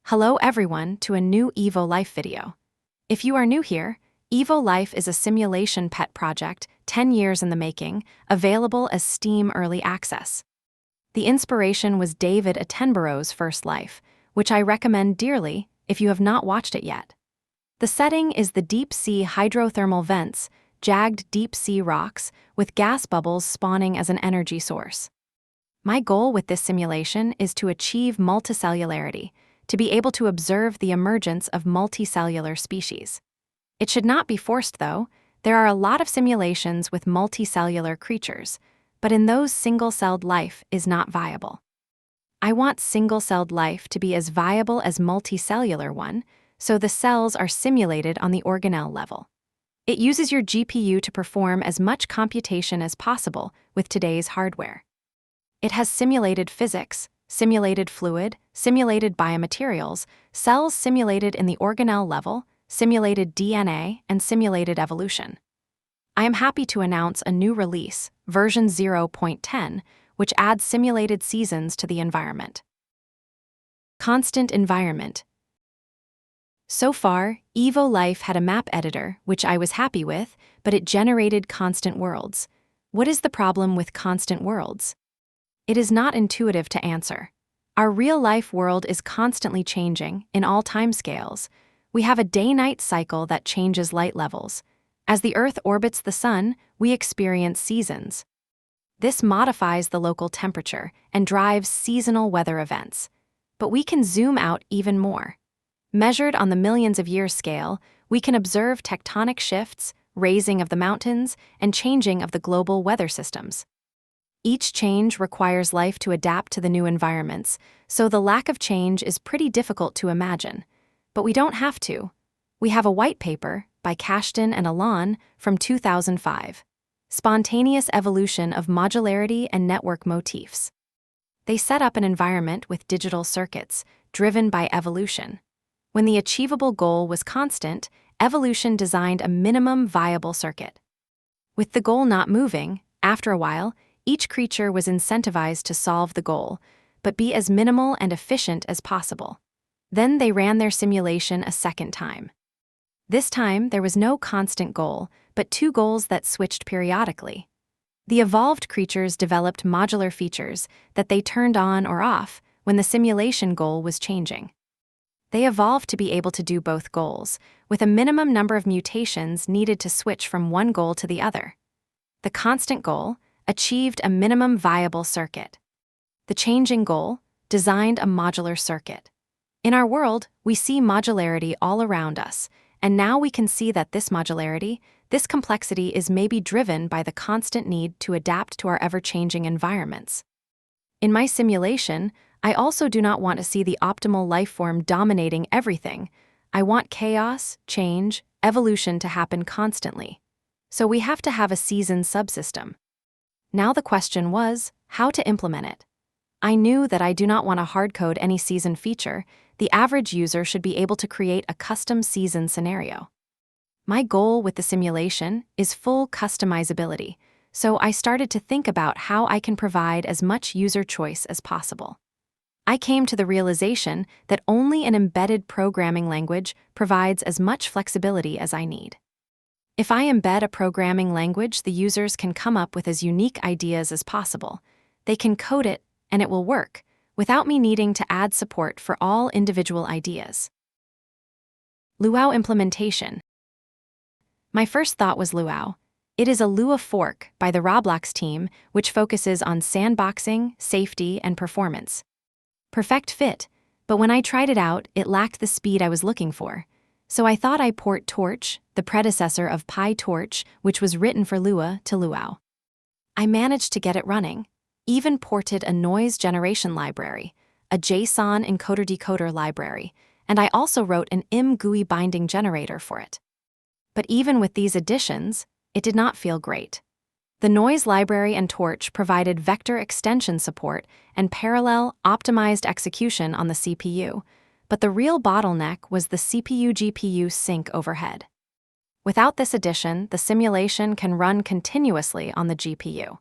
Hello everyone to a new EvoLife video. If you are new here, EvoLife is a simulation pet project 10 years in the making, available as Steam Early Access. The inspiration was David Attenborough's first life, which I recommend dearly if you have not watched it yet. The setting is the deep-sea hydrothermal vents, jagged deep-sea rocks, with gas bubbles spawning as an energy source. My goal with this simulation is to achieve multicellularity, to be able to observe the emergence of multicellular species. It should not be forced, though. There are a lot of simulations with multicellular creatures, but in those single-celled life is not viable. I want single-celled life to be as viable as multicellular one, so the cells are simulated on the organelle level. It uses your GPU to perform as much computation as possible with today's hardware. It has simulated physics, simulated fluid, simulated biomaterials, cells simulated in the organelle level, simulated DNA, and simulated evolution. I am happy to announce a new release, version 0.10, which adds simulated seasons to the environment. Constant environment. So far, EvoLife had a map editor, which I was happy with, but it generated constant worlds. What is the problem with constant worlds? It is not intuitive to answer. Our real-life world is constantly changing in all timescales. We have a day-night cycle that changes light levels. As the Earth orbits the Sun, we experience seasons. This modifies the local temperature and drives seasonal weather events. But we can zoom out even more. Measured on the millions of years scale, we can observe tectonic shifts, raising of the mountains, and changing of the global weather systems. Each change requires life to adapt to the new environments, so the lack of change is pretty difficult to imagine. But we don't have to. We have a white paper by Kashtan and Alan from 2005, Spontaneous Evolution of Modularity and Network Motifs. They set up an environment with digital circuits, driven by evolution. When the achievable goal was constant, evolution designed a minimum viable circuit. With the goal not moving, after a while, each creature was incentivized to solve the goal, but be as minimal and efficient as possible. Then they ran their simulation a second time. This time, there was no constant goal, but two goals that switched periodically. The evolved creatures developed modular features that they turned on or off when the simulation goal was changing. They evolved to be able to do both goals, with a minimum number of mutations needed to switch from one goal to the other. The constant goal achieved a minimum viable circuit. The changing goal designed a modular circuit. In our world, we see modularity all around us, and now we can see that this modularity, this complexity is maybe driven by the constant need to adapt to our ever-changing environments. In my simulation, I also do not want to see the optimal life form dominating everything. I want chaos, change, evolution to happen constantly. So we have to have a season subsystem. Now the question was, how to implement it. I knew that I do not want to hardcode any season feature. The average user should be able to create a custom season scenario. My goal with the simulation is full customizability, so I started to think about how I can provide as much user choice as possible. I came to the realization that only an embedded programming language provides as much flexibility as I need. If I embed a programming language, the users can come up with as unique ideas as possible. They can code it, and it will work, without me needing to add support for all individual ideas. Luau Implementation. My first thought was Luau. It is a Lua fork by the Roblox team, which focuses on sandboxing, safety, and performance. Perfect fit, but when I tried it out, it lacked the speed I was looking for. So I thought I'd port Torch, the predecessor of PyTorch, which was written for Lua, to Luau. I managed to get it running, even ported a noise generation library, a JSON encoder-decoder library, and I also wrote an GUI binding generator for it. But even with these additions, it did not feel great. The noise library and Torch provided vector extension support and parallel, optimized execution on the CPU, but the real bottleneck was the CPU-GPU sync overhead. Without this addition, the simulation can run continuously on the GPU.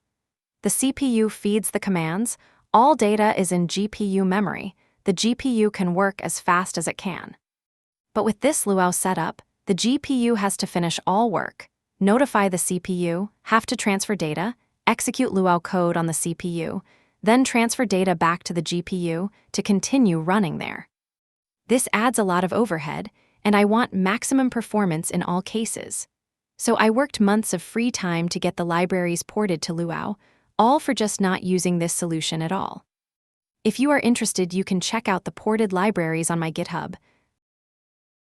The CPU feeds the commands, all data is in GPU memory, the GPU can work as fast as it can. But with this Luau setup, the GPU has to finish all work, notify the CPU, have to transfer data, execute Luau code on the CPU, then transfer data back to the GPU to continue running there. This adds a lot of overhead, and I want maximum performance in all cases. So I worked months of free time to get the libraries ported to Luau, all for just not using this solution at all. If you are interested, you can check out the ported libraries on my GitHub.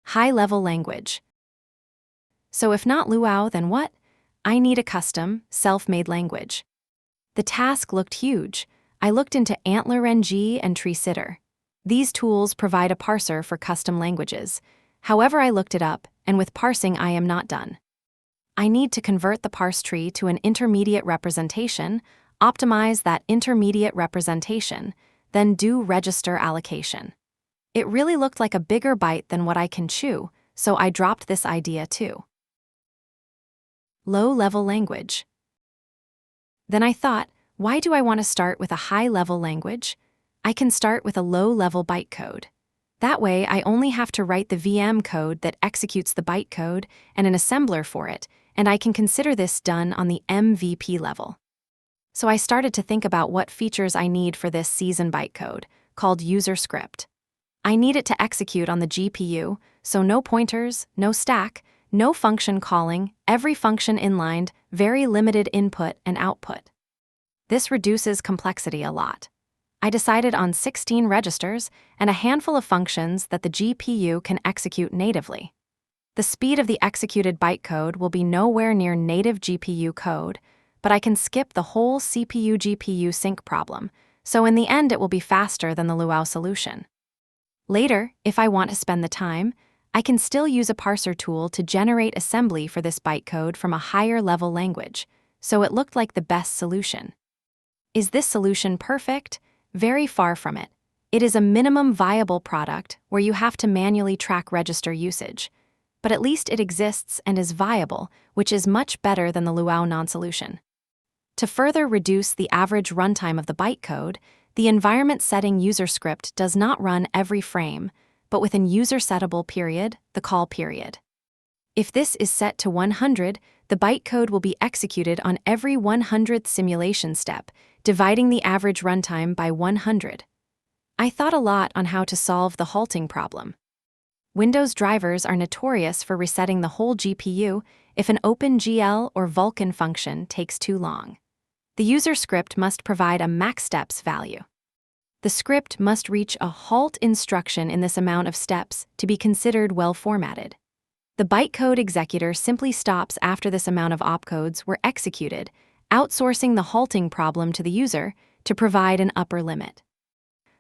High-level language. So if not Luau, then what? I need a custom, self-made language. The task looked huge. I looked into AntlerNG and TreeSitter. These tools provide a parser for custom languages. However, I looked it up, and with parsing I am not done. I need to convert the parse tree to an intermediate representation, optimize that intermediate representation, then do register allocation. It really looked like a bigger bite than what I can chew, so I dropped this idea too. Low-level language. Then I thought, why do I want to start with a high-level language? I can start with a low-level bytecode. That way, I only have to write the VM code that executes the bytecode and an assembler for it, and I can consider this done on the MVP level. So I started to think about what features I need for this season bytecode, called user script. I need it to execute on the GPU, so no pointers, no stack, no function calling, every function inlined, very limited input and output. This reduces complexity a lot. I decided on 16 registers and a handful of functions that the GPU can execute natively. The speed of the executed bytecode will be nowhere near native GPU code, but I can skip the whole CPU-GPU sync problem, so in the end it will be faster than the Luau solution. Later, if I want to spend the time, I can still use a parser tool to generate assembly for this bytecode from a higher-level language, so it looked like the best solution. Is this solution perfect? Very far from it. It is a minimum viable product where you have to manually track register usage, but at least it exists and is viable, which is much better than the Luau non-solution. To further reduce the average runtime of the bytecode, the environment setting user script does not run every frame, but with an user-settable period, the call period. If this is set to 100, the bytecode will be executed on every 100th simulation step, dividing the average runtime by 100. I thought a lot on how to solve the halting problem. Windows drivers are notorious for resetting the whole GPU if an OpenGL or Vulkan function takes too long. The user script must provide a max steps value. The script must reach a halt instruction in this amount of steps to be considered well formatted. The bytecode executor simply stops after this amount of opcodes were executed, outsourcing the halting problem to the user to provide an upper limit.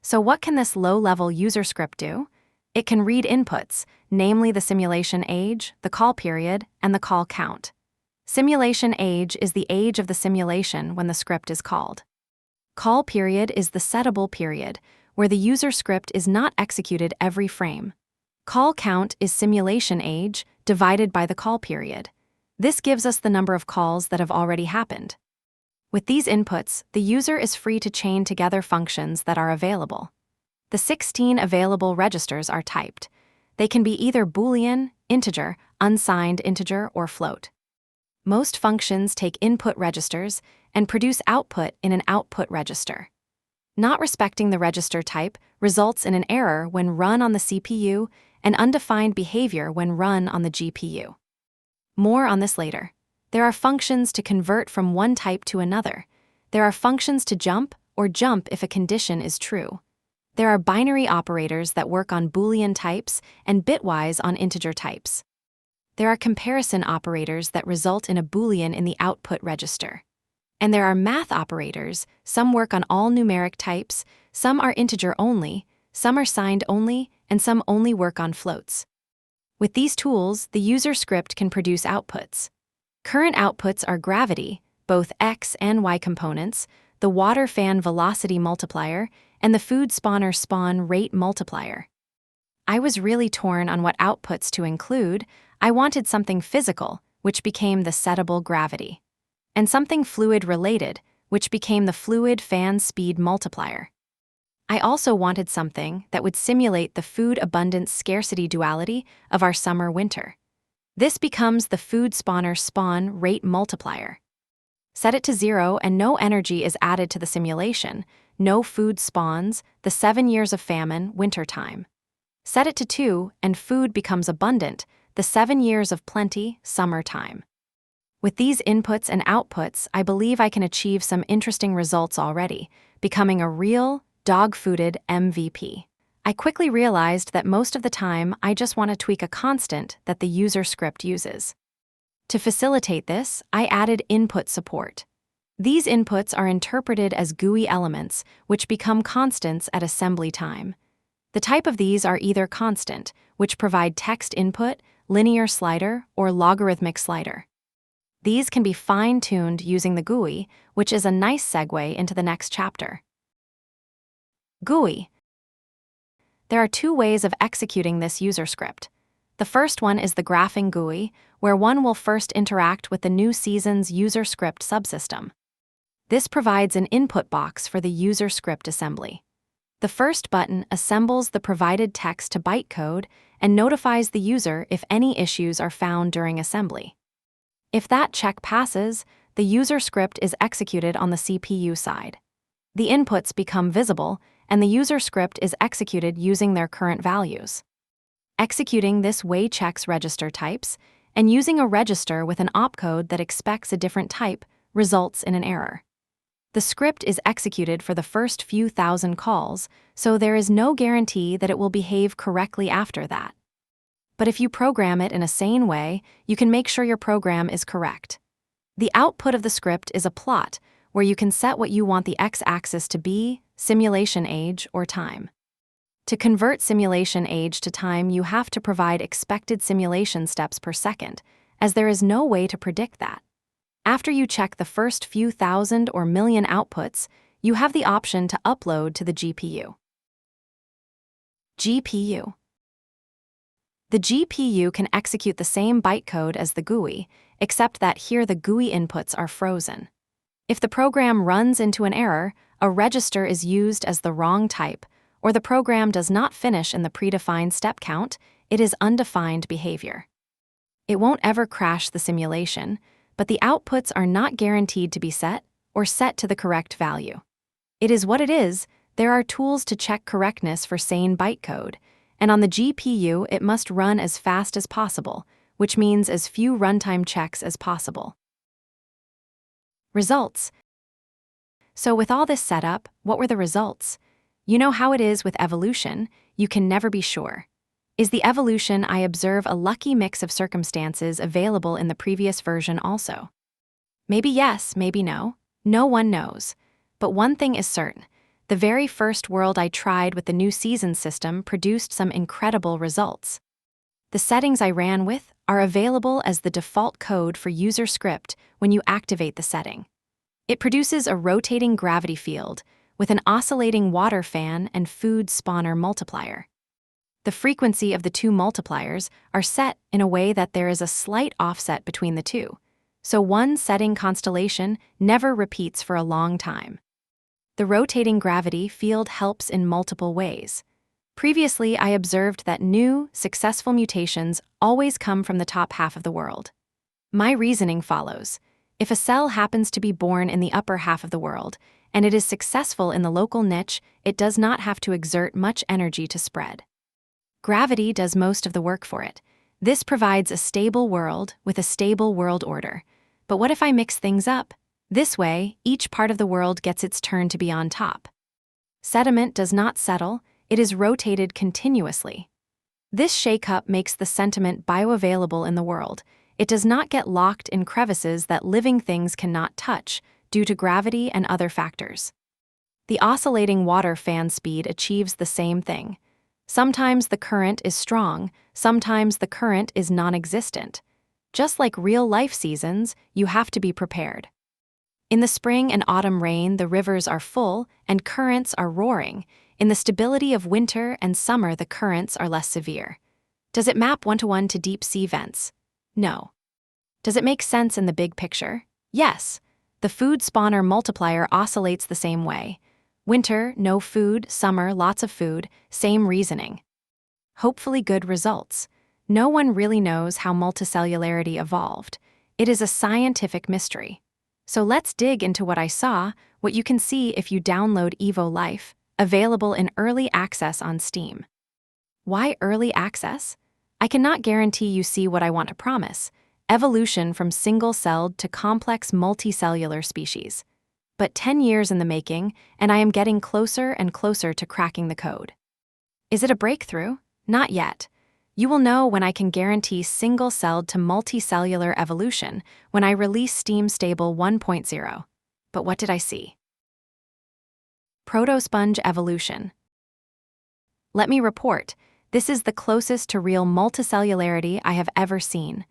So what can this low-level user script do? It can read inputs, namely the simulation age, the call period, and the call count. Simulation age is the age of the simulation when the script is called. Call period is the settable period, where the user script is not executed every frame. Call count is simulation age divided by the call period. This gives us the number of calls that have already happened. With these inputs, the user is free to chain together functions that are available. The 16 available registers are typed. They can be either Boolean, integer, unsigned integer, or float. Most functions take input registers and produce output in an output register. Not respecting the register type results in an error when run on the CPU and undefined behavior when run on the GPU. More on this later. There are functions to convert from one type to another. There are functions to jump or jump if a condition is true. There are binary operators that work on Boolean types and bitwise on integer types. There are comparison operators that result in a Boolean in the output register. And there are math operators, some work on all numeric types, some are integer only, some are signed only, and some only work on floats. With these tools, the user script can produce outputs. Current outputs are gravity, both X and Y components, the water fan velocity multiplier, and the food spawner spawn rate multiplier. I was really torn on what outputs to include. I wanted something physical, which became the settable gravity, and something fluid related, which became the fluid fan speed multiplier. I also wanted something that would simulate the food abundance scarcity duality of our summer-winter. This becomes the food spawner spawn rate multiplier. Set it to 0 and no energy is added to the simulation. No food spawns, the 7 years of famine, wintertime. Set it to 2 and food becomes abundant, the 7 years of plenty, summertime. With these inputs and outputs, I believe I can achieve some interesting results already, becoming a real, dog-fooded MVP. I quickly realized that most of the time I just want to tweak a constant that the user script uses. To facilitate this, I added input support. These inputs are interpreted as GUI elements, which become constants at assembly time. The type of these are either constant, which provide text input, linear slider, or logarithmic slider. These can be fine-tuned using the GUI, which is a nice segue into the next chapter. GUI. There are 2 ways of executing this user script. The first one is the graphing GUI, where one will first interact with the new season's user script subsystem. This provides an input box for the user script assembly. The first button assembles the provided text to bytecode and notifies the user if any issues are found during assembly. If that check passes, the user script is executed on the CPU side. The inputs become visible, and the user script is executed using their current values. Executing this way checks register types, and using a register with an opcode that expects a different type results in an error. The script is executed for the first few thousand calls, so there is no guarantee that it will behave correctly after that. But if you program it in a sane way, you can make sure your program is correct. The output of the script is a plot, where you can set what you want the x-axis to be, simulation age, or time. To convert simulation age to time, you have to provide expected simulation steps per second, as there is no way to predict that. After you check the first few thousand or million outputs, you have the option to upload to the GPU. GPU. The GPU can execute the same bytecode as the GUI, except that here the GUI inputs are frozen. If the program runs into an error, a register is used as the wrong type, or the program does not finish in the predefined step count, it is undefined behavior. It won't ever crash the simulation, but the outputs are not guaranteed to be set or set to the correct value. It is what it is. There are tools to check correctness for sane bytecode, and on the GPU it must run as fast as possible, which means as few runtime checks as possible. Results. So with all this setup, what were the results? You know how it is with evolution, you can never be sure. Is the evolution I observe a lucky mix of circumstances available in the previous version also? Maybe yes, maybe no. No one knows. But one thing is certain. The very first world I tried with the new season system produced some incredible results. The settings I ran with are available as the default code for user script when you activate the setting. It produces a rotating gravity field with an oscillating water fan and food spawner multiplier. The frequency of the 2 multipliers are set in a way that there is a slight offset between the 2, so one setting constellation never repeats for a long time. The rotating gravity field helps in multiple ways. Previously, I observed that new, successful mutations always come from the top half of the world. My reasoning follows. If a cell happens to be born in the upper half of the world, and it is successful in the local niche, it does not have to exert much energy to spread. Gravity does most of the work for it. This provides a stable world with a stable world order. But what if I mix things up? This way, each part of the world gets its turn to be on top. Sediment does not settle, it is rotated continuously. This shake-up makes the sediment bioavailable in the world. It does not get locked in crevices that living things cannot touch due to gravity and other factors. The oscillating water fan speed achieves the same thing. Sometimes the current is strong, sometimes the current is non-existent. Just like real-life seasons, you have to be prepared. In the spring and autumn rain, the rivers are full and currents are roaring. In the stability of winter and summer, the currents are less severe. Does it map one-to-one to deep-sea vents? No. Does it make sense in the big picture? Yes. The food spawner multiplier oscillates the same way. Winter, no food, summer, lots of food, same reasoning. Hopefully good results. No one really knows how multicellularity evolved. It is a scientific mystery. So let's dig into what I saw, what you can see if you download EvoLife, available in early access on Steam. Why early access? I cannot guarantee you see what I want to promise: evolution from single-celled to complex multicellular species. But 10 years in the making, and I am getting closer and closer to cracking the code. Is it a breakthrough? Not yet. You will know when I can guarantee single-celled to multicellular evolution when I release Steam Stable 1.0. But what did I see? Proto-Sponge Evolution. Let me report, this is the closest to real multicellularity I have ever seen.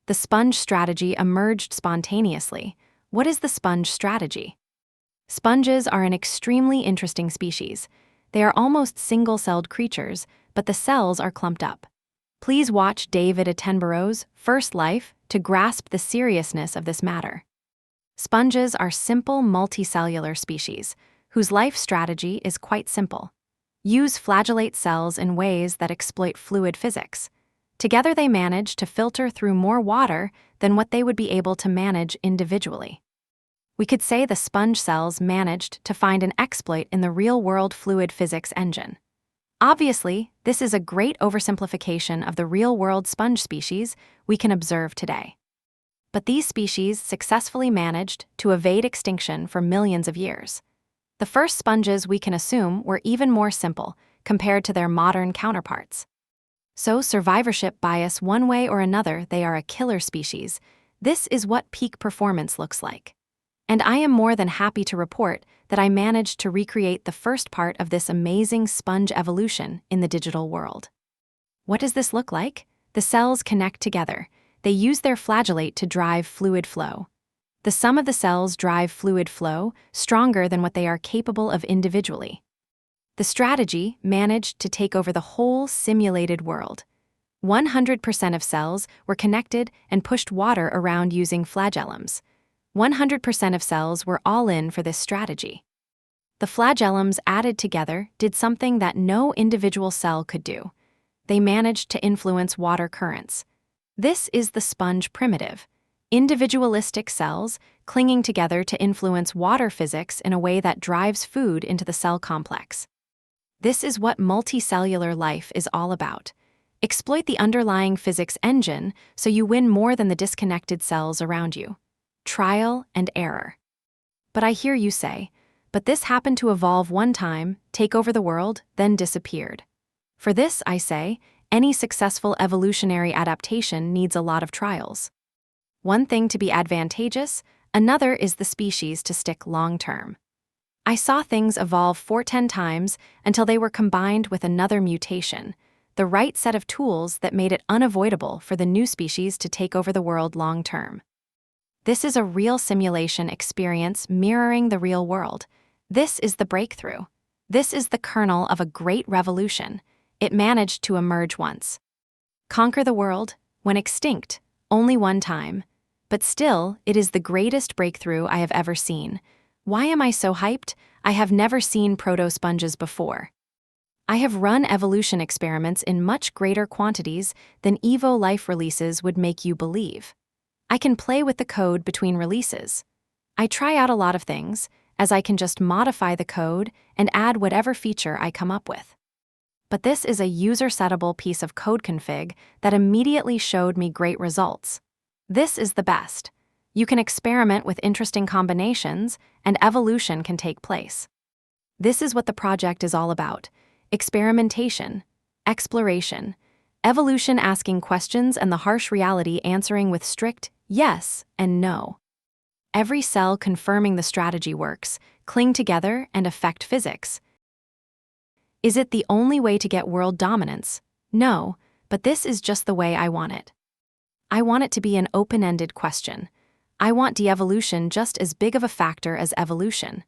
The sponge strategy emerged spontaneously. What is the sponge strategy? Sponges are an extremely interesting species. They are almost single-celled creatures, but the cells are clumped up. Please watch David Attenborough's First Life to grasp the seriousness of this matter. Sponges are simple multicellular species, whose life strategy is quite simple. Use flagellate cells in ways that exploit fluid physics. Together they manage to filter through more water than what they would be able to manage individually. We could say the sponge cells managed to find an exploit in the real-world fluid physics engine. Obviously, this is a great oversimplification of the real-world sponge species we can observe today. But these species successfully managed to evade extinction for millions of years. The first sponges, we can assume, were even more simple compared to their modern counterparts. So survivorship bias, one way or another, they are a killer species. This is what peak performance looks like. And I am more than happy to report that I managed to recreate the first part of this amazing sponge evolution in the digital world. What does this look like? The cells connect together. They use their flagellate to drive fluid flow. The sum of the cells drive fluid flow stronger than what they are capable of individually. The strategy managed to take over the whole simulated world. 100% of cells were connected and pushed water around using flagellums. 100% of cells were all in for this strategy. The flagellums added together did something that no individual cell could do. They managed to influence water currents. This is the sponge primitive. Individualistic cells clinging together to influence water physics in a way that drives food into the cell complex. This is what multicellular life is all about. Exploit the underlying physics engine so you win more than the disconnected cells around you. Trial and error. But I hear you say, but this happened to evolve one time, take over the world, then disappeared. For this, I say, any successful evolutionary adaptation needs a lot of trials. One thing to be advantageous, another is the species to stick long-term. I saw things evolve 10 times until they were combined with another mutation, the right set of tools that made it unavoidable for the new species to take over the world long-term. This is a real simulation experience mirroring the real world. This is the breakthrough. This is the kernel of a great revolution. It managed to emerge once. Conquer the world, when extinct, only one time. But still, it is the greatest breakthrough I have ever seen. Why am I so hyped? I have never seen proto-sponges before. I have run evolution experiments in much greater quantities than EvoLife releases would make you believe. I can play with the code between releases. I try out a lot of things, as I can just modify the code and add whatever feature I come up with. But this is a user-settable piece of code config that immediately showed me great results. This is the best. You can experiment with interesting combinations, and evolution can take place. This is what the project is all about: experimentation, exploration, evolution asking questions, and the harsh reality answering with strict yes and no. Every cell confirming the strategy works, cling together, and affect physics. Is it the only way to get world dominance? No, but this is just the way I want it. I want it to be an open-ended question. I want de-evolution just as big of a factor as evolution.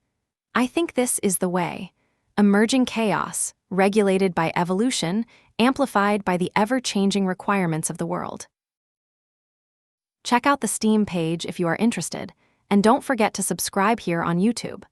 I think this is the way. Emerging chaos, regulated by evolution, amplified by the ever-changing requirements of the world. Check out the Steam page if you are interested, and don't forget to subscribe here on YouTube.